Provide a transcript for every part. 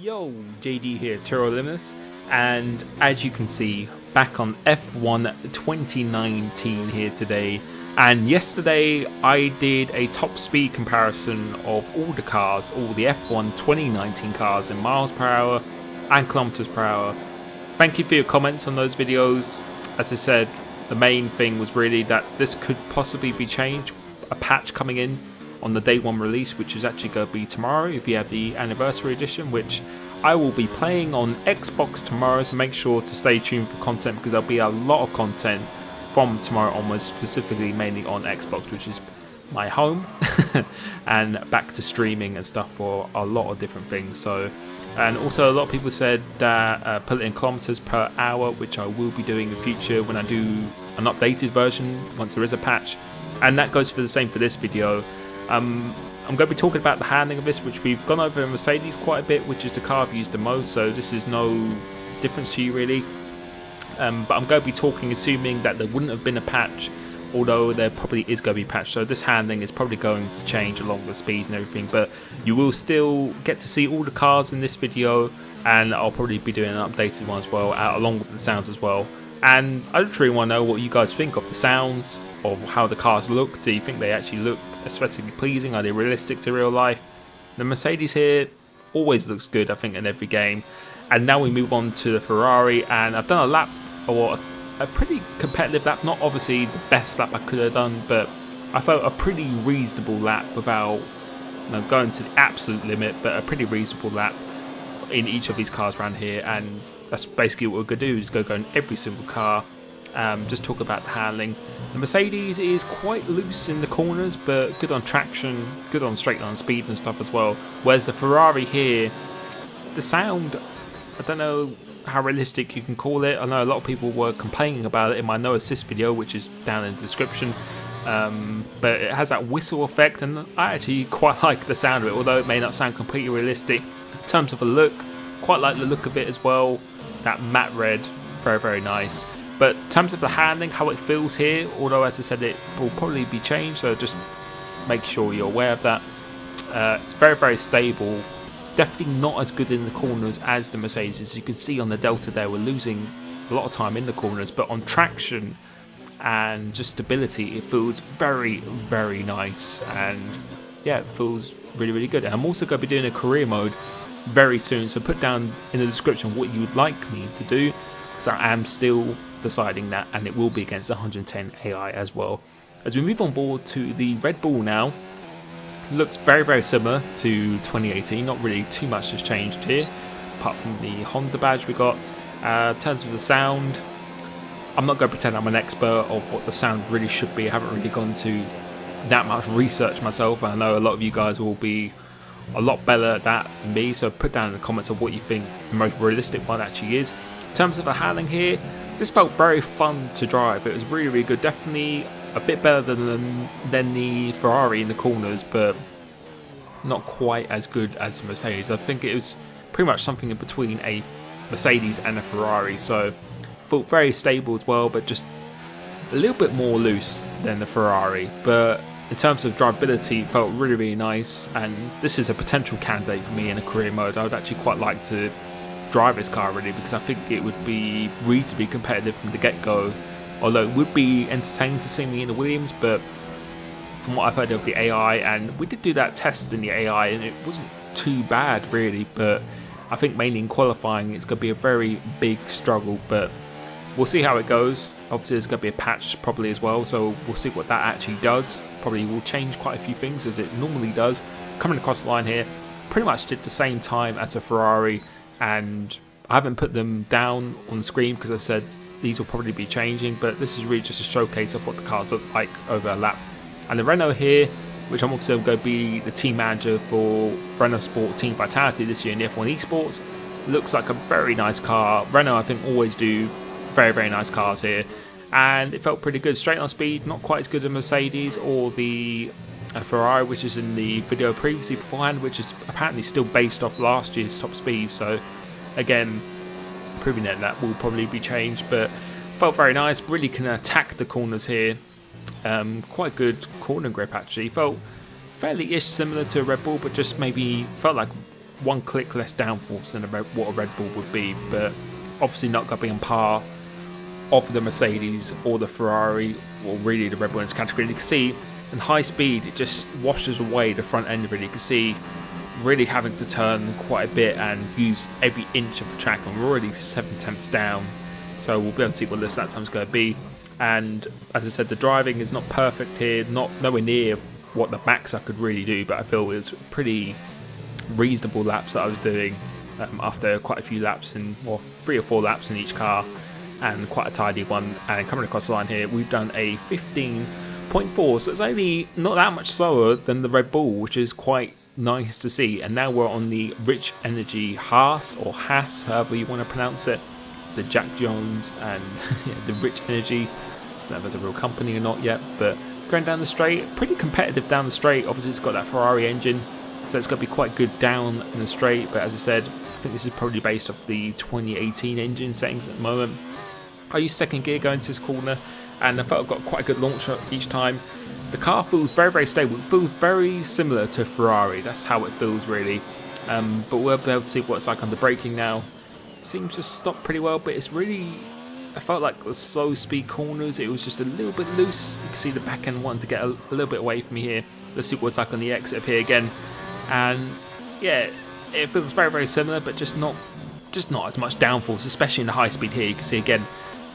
Yo, JD here, Turo Liminus, and as you can see, back on F1 2019 here today. And yesterday I did a top speed comparison of all the cars, all the F1 2019 cars in miles per hour and kilometers per hour. Thank you for your comments on those videos. As I said, the main thing was really that this could possibly be changed, a patch coming in on the day one release, which is actually going to be tomorrow if you have the anniversary edition, which I will be playing on Xbox tomorrow, so make sure to stay tuned for content because there'll be a lot of content from tomorrow onwards, specifically mainly on Xbox, which is my home, and back to streaming and stuff for a lot of different things. So, and also a lot of people said that put it in kilometers per hour, which I will be doing in the future when I do an updated version once there is a patch, and that goes for the same for this video. I'm going to be talking about the handling of this, which we've gone over in Mercedes quite a bit, which is the car I've used the most, so this is no difference to you really. But I'm going to be talking assuming that there wouldn't have been a patch, although there probably is going to be a patch, so this handling is probably going to change along the speeds and everything, but you will still get to see all the cars in this video, and I'll probably be doing an updated one as well, along with the sounds as well. And I just really want to know what you guys think of the sounds, of how the cars look. Do you think they actually look aesthetically pleasing? Are they realistic to real life? The Mercedes here always looks good, I think, in every game. And now we move on to the Ferrari, and I've done a lap, or a pretty competitive lap, not obviously the best lap I could have done, but I felt a pretty reasonable lap without going to the absolute limit, but a pretty reasonable lap in each of these cars around here. And that's basically what we're going to do, is go in every single car, just talk about the handling. The Mercedes is quite loose in the corners, but good on traction, good on straight line speed and stuff as well. Whereas the Ferrari here, the sound, I don't know how realistic you can call it. I know a lot of people were complaining about it in my no assist video, which is down in the description. But it has that whistle effect, and I actually quite like the sound of it, although it may not sound completely realistic. In terms of the look, quite like the look of it as well. That matte red, very, very nice. But in terms of the handling, how it feels here, although as I said it will probably be changed, so just make sure you're aware of that. It's very, very stable. Definitely not as good in the corners as the Mercedes. As you can see on the Delta there, we're losing a lot of time in the corners, but on traction and just stability, it feels very, very nice. And yeah, it feels really, really good. And I'm also going to be doing a career mode very soon, so put down in the description what you would like me to do, because I am still deciding that, and it will be against 110 AI as well. As we move on board to the Red Bull now, looks very, very similar to 2018. Not really too much has changed here, apart from the Honda badge we got. In terms of the sound, I'm not going to pretend I'm an expert of what the sound really should be. I haven't really gone to that much research myself, and I know a lot of you guys will be a lot better at that than me, so put down in the comments of what you think the most realistic one actually is. In terms of the handling here, this felt very fun to drive. It was really, really good. Definitely a bit better than the Ferrari in the corners, but not quite as good as the Mercedes. I think it was pretty much something in between a Mercedes and a Ferrari, so felt very stable as well, but just a little bit more loose than the Ferrari. But in terms of drivability, it felt really, really nice, and this is a potential candidate for me in a career mode. I would actually quite like to drive this car really, because I think it would be reasonably competitive from the get-go, although it would be entertaining to see me in the Williams. But from what I've heard of the AI, and we did do that test in the AI, and it wasn't too bad really, but I think mainly in qualifying it's going to be a very big struggle, but we'll see how it goes. Obviously there's going to be a patch probably as well, so we'll see what that actually does. Probably will change quite a few things as it normally does. Coming across the line here, pretty much did the same time as a Ferrari, and I haven't put them down on the screen because I said these will probably be changing, but this is really just a showcase of what the cars look like over a lap. And the Renault here, which I'm obviously going to be the team manager for Renault Sport Team Vitality this year in the F1 Esports, looks like a very nice car. Renault I think always do very, very nice cars here, and it felt pretty good. Straight on speed, not quite as good as Mercedes or the Ferrari, which is in the video previously beforehand, which is apparently still based off last year's top speed. So again, proving that will probably be changed, but felt very nice. Really can attack the corners here. Quite good corner grip actually. Felt fairly-ish similar to Red Bull, but just maybe felt like one click less downforce than what a Red Bull would be, but obviously not going to be on par of the Mercedes or the Ferrari, or really the Red Bull in this category. You can see in high speed it just washes away the front end of it. You can see really having to turn quite a bit and use every inch of the track, and we're already 7/10 down, so we'll be able to see what this lap time is going to be. And as I said, the driving is not perfect here, nowhere near what the max I could really do, but I feel it was pretty reasonable laps that I was doing after quite a few laps, or 3 or 4 laps in each car, and quite a tidy one. And coming across the line here, we've done a 15.4, so it's only not that much slower than the Red Bull, which is quite nice to see. And now we're on the Rich Energy Haas, or Haas, however you want to pronounce it, the Jack Jones and the Rich Energy. I don't know if it's a real company or not yet, but going down the straight, pretty competitive down the straight. Obviously it's got that Ferrari engine, so it's going to be quite good down in the straight, but as I said, I think this is probably based off the 2018 engine settings at the moment. I use second gear going to this corner, and I felt I've got quite a good launch each time. The car feels very, very stable. It feels very similar to Ferrari. That's how it feels really. But we'll be able to see what it's like under braking now. Seems to stop pretty well, but it's really, I felt like the slow speed corners, it was just a little bit loose. You can see the back end wanting to get a little bit away from me here. Let's see what it's like on the exit of here again. And yeah, it feels very, very similar, but just not as much downforce, especially in the high speed here. You can see again,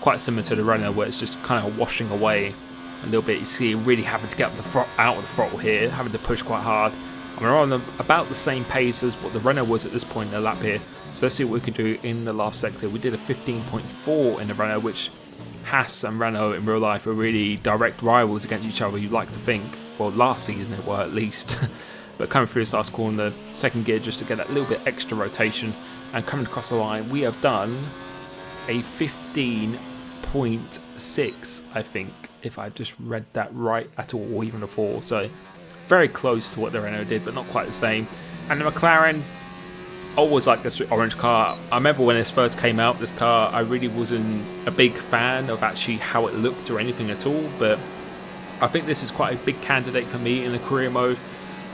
quite similar to the Renault, where it's just kind of washing away a little bit. You see really having to get out of the throttle here, having to push quite hard. And we're on about the same pace as what the Renault was at this point in the lap here. So let's see what we can do in the last sector. We did a 15.4 in the Renault, which Haas and Renault in real life are really direct rivals against each other, you'd like to think. Well, last season it were at least. But coming through this last corner, second gear just to get that little bit extra rotation. And coming across the line, we have done a 15.6, I think, if I just read that right at all, or even a 4. So very close to what the Renault did, but not quite the same. And the McLaren, always like this orange car. I remember when this first came out, this car, I really wasn't a big fan of actually how it looked or anything at all, but I think this is quite a big candidate for me in the career mode.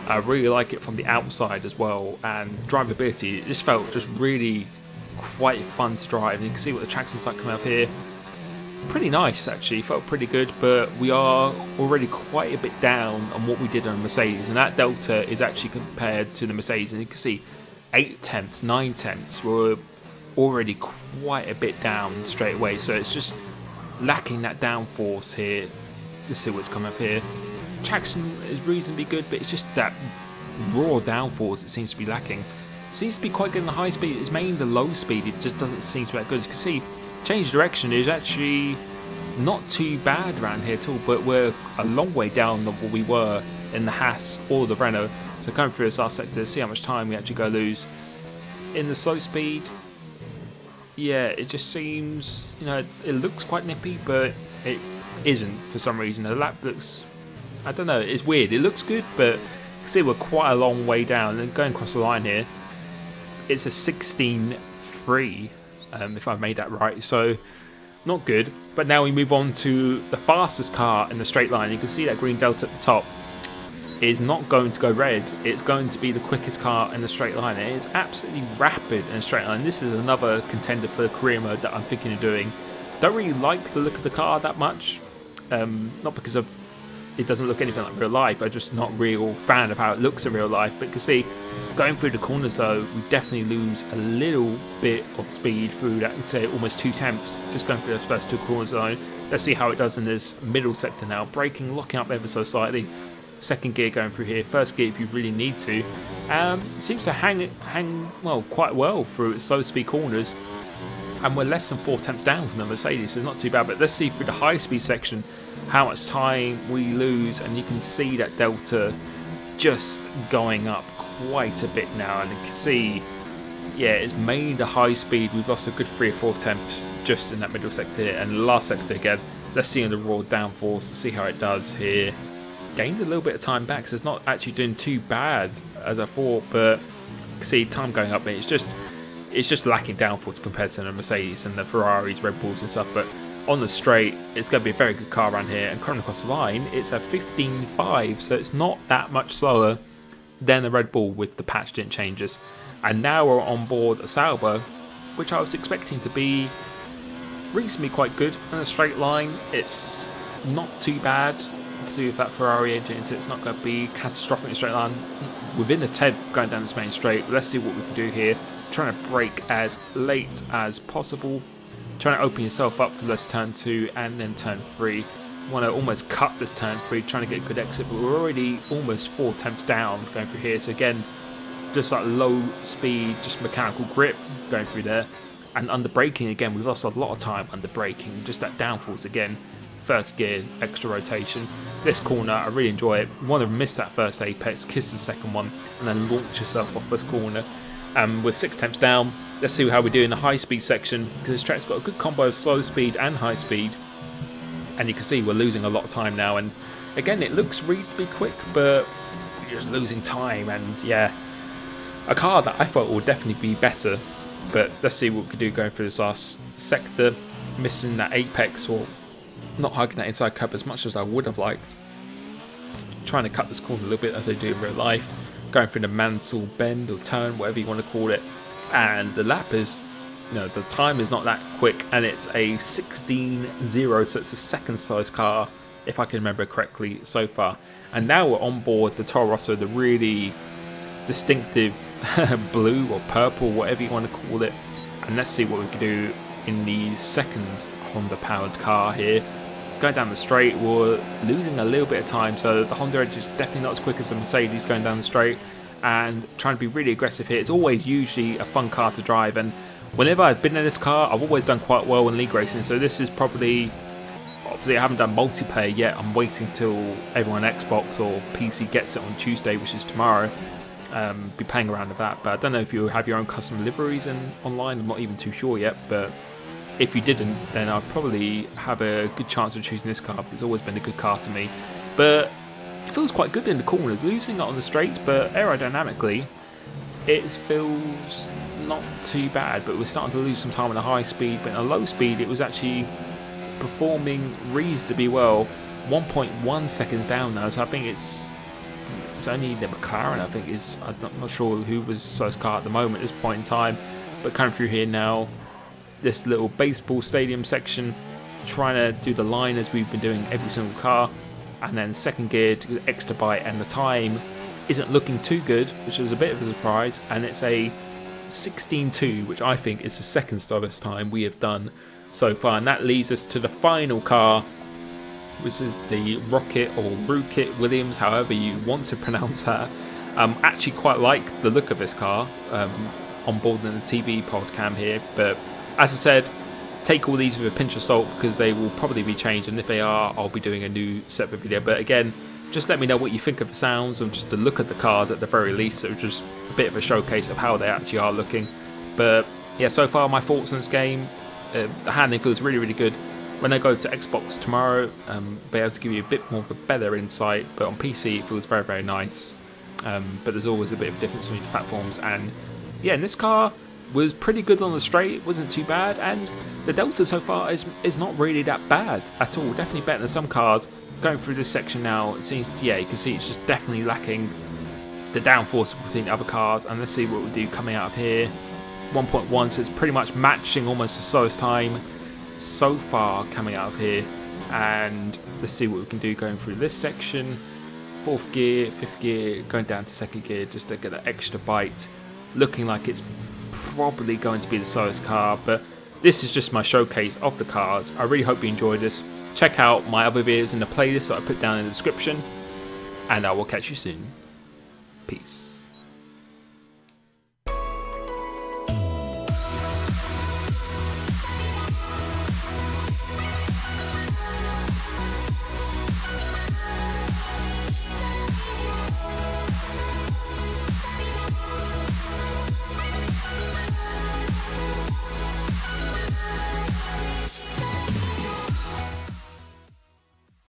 I really like it from the outside as well, and drivability, it just felt just really quite fun to drive. And you can see what the traction's like coming up here. Pretty nice actually, felt pretty good, but we are already quite a bit down on what we did on Mercedes, and that delta is actually compared to the Mercedes, and you can see 8 tenths, 9 tenths, we're already quite a bit down straight away. So it's just lacking that downforce here. Just see what's coming up here. Traction is reasonably good, but it's just that raw downforce it seems to be lacking. Seems to be quite good in the high speed. It's mainly the low speed, it just doesn't seem to be that good. You can see change direction is actually not too bad around here at all, but we're a long way down than what we were in the Haas or the Renault. So coming through this last sector, see how much time we actually go lose. In the slow speed, yeah, it just seems, it looks quite nippy, but it isn't for some reason. The lap looks, I don't know, it's weird. It looks good, but you can see we're quite a long way down. And going across the line here, it's a 16.3, if I've made that right. So not good. But now we move on to the fastest car in the straight line. You can see that green delta at the top is not going to go red. It's going to be the quickest car in the straight line. It is absolutely rapid in a straight line. This is another contender for the career mode that I'm thinking of doing. Don't really like the look of the car that much. Not because of it doesn't look anything like real life. I'm just not a real fan of how it looks in real life. But you can see, going through the corners though, we definitely lose a little bit of speed through that, I'd say almost 2 tenths, just going through those first 2 corners zone. Let's see how it does in this middle sector now. Braking, locking up ever so slightly. Second gear going through here. First gear if you really need to. Seems to hang well quite well through its slow speed corners. And we're less than 4 tenths down from the Mercedes, so it's not too bad. But let's see through the high speed section how much time we lose, and you can see that delta just going up quite a bit now. And you can see, yeah, it's mainly the high speed. We've lost a good 3 or 4 tenths just in that middle sector here. And the last sector again, let's see on the raw downforce to see how it does here. Gained a little bit of time back, so it's not actually doing too bad as I thought, but you can see time going up, it's just lacking downforce compared to the Mercedes and the Ferraris, Red Bulls and stuff. But on the straight, it's going to be a very good car around here, and coming across the line, it's a 15.5, so it's not that much slower then the Red Bull with the patch didn't changes. And now we're on board a Sauber, which I was expecting to be reasonably quite good in a straight line. It's not too bad. Obviously with that Ferrari engine, so it's not going to be catastrophic in a straight line. Within a 10th going down this main straight. Let's see what we can do here. Trying to brake as late as possible. Trying to open yourself up for this turn 2 and then turn 3. Want to almost cut this turn 3, trying to get a good exit, but we're already almost 4 attempts down going through here. So again, just like low speed, just mechanical grip going through there. And under braking again, we've lost a lot of time under braking. Just that downforce again. First gear, extra rotation. This corner, I really enjoy it. You want to miss that first apex, kiss the second one, and then launch yourself off this corner. We're 6 attempts down. Let's see how we do in the high speed section, because this track's got a good combo of slow speed and high speed. And you can see we're losing a lot of time now. And again, it looks reasonably quick, but you're just losing time. And yeah, a car that I thought would definitely be better. But let's see what we can do going through this last sector. Missing that apex, or not hugging that inside curb as much as I would have liked. Trying to cut this corner a little bit as I do in real life. Going through the Mansell bend or turn, whatever you want to call it. And the lap is, the time is not that quick. And it's a 16.0, so it's a second size car, if I can remember correctly so far. And now we're on board the Toro Rosso, the really distinctive blue or purple, whatever you want to call it. And let's see what we can do in the second Honda powered car here. Going down the straight, we're losing a little bit of time, so the Honda Edge is definitely not as quick as the Mercedes going down the straight, and trying to be really aggressive here. It's always usually a fun car to drive, and whenever I've been in this car, I've always done quite well in league racing, so this is probably, obviously I haven't done multiplayer yet. I'm waiting till everyone on Xbox or PC gets it on Tuesday, which is tomorrow. Be playing around with that, but I don't know if you have your own custom liveries online. I'm not even too sure yet, but if you didn't, then I'd probably have a good chance of choosing this car. It's always been a good car to me, but it feels quite good in the corners, losing it on the straights, but aerodynamically it feels not too bad. But we're starting to lose some time on the high speed, but in a low speed it was actually performing reasonably well. 1.1 seconds down now, so I think it's only the Mclaren, I think, is, I'm not sure who was the first car at the moment at this point in time, but coming through here now, this little baseball stadium section, trying to do the line as we've been doing every single car, and then second gear to get extra bite, and the time isn't looking too good, which was a bit of a surprise, and it's a 16.2, which I think is the second slowest time we have done so far. And that leads us to the final car, which is the Rocket or Rocket Williams, however you want to pronounce that. Actually quite like the look of this car on board in the TV pod cam here, but as I said, take all these with a pinch of salt, because they will probably be changed, and if they are, I'll be doing a new separate video. But again, just let me know what you think of the sounds and just the look of the cars at the very least. So just a bit of a showcase of how they actually are looking. But yeah, so far my thoughts on this game, the handling feels really, really good. When I go to Xbox tomorrow, I'll be able to give you a bit more of a better insight, but on PC it feels very, very nice. But there's always a bit of difference between the platforms, and yeah, in this car was pretty good on the straight, it wasn't too bad, and the delta so far is not really that bad at all. Definitely better than some cars. Going through this section now, it seems, yeah, you can see it's just definitely lacking the downforce between the other cars. And let's see what we do coming out of here. 1.1, so it's pretty much matching almost the slowest time so far coming out of here. And let's see what we can do going through this section. 4th gear, 5th gear, going down to 2nd gear just to get that extra bite. Looking like it's probably going to be the slowest car, but this is just my showcase of the cars. I really hope you enjoyed this. Check out my other videos in the playlist that I put down in the description, and I will catch you soon. Peace.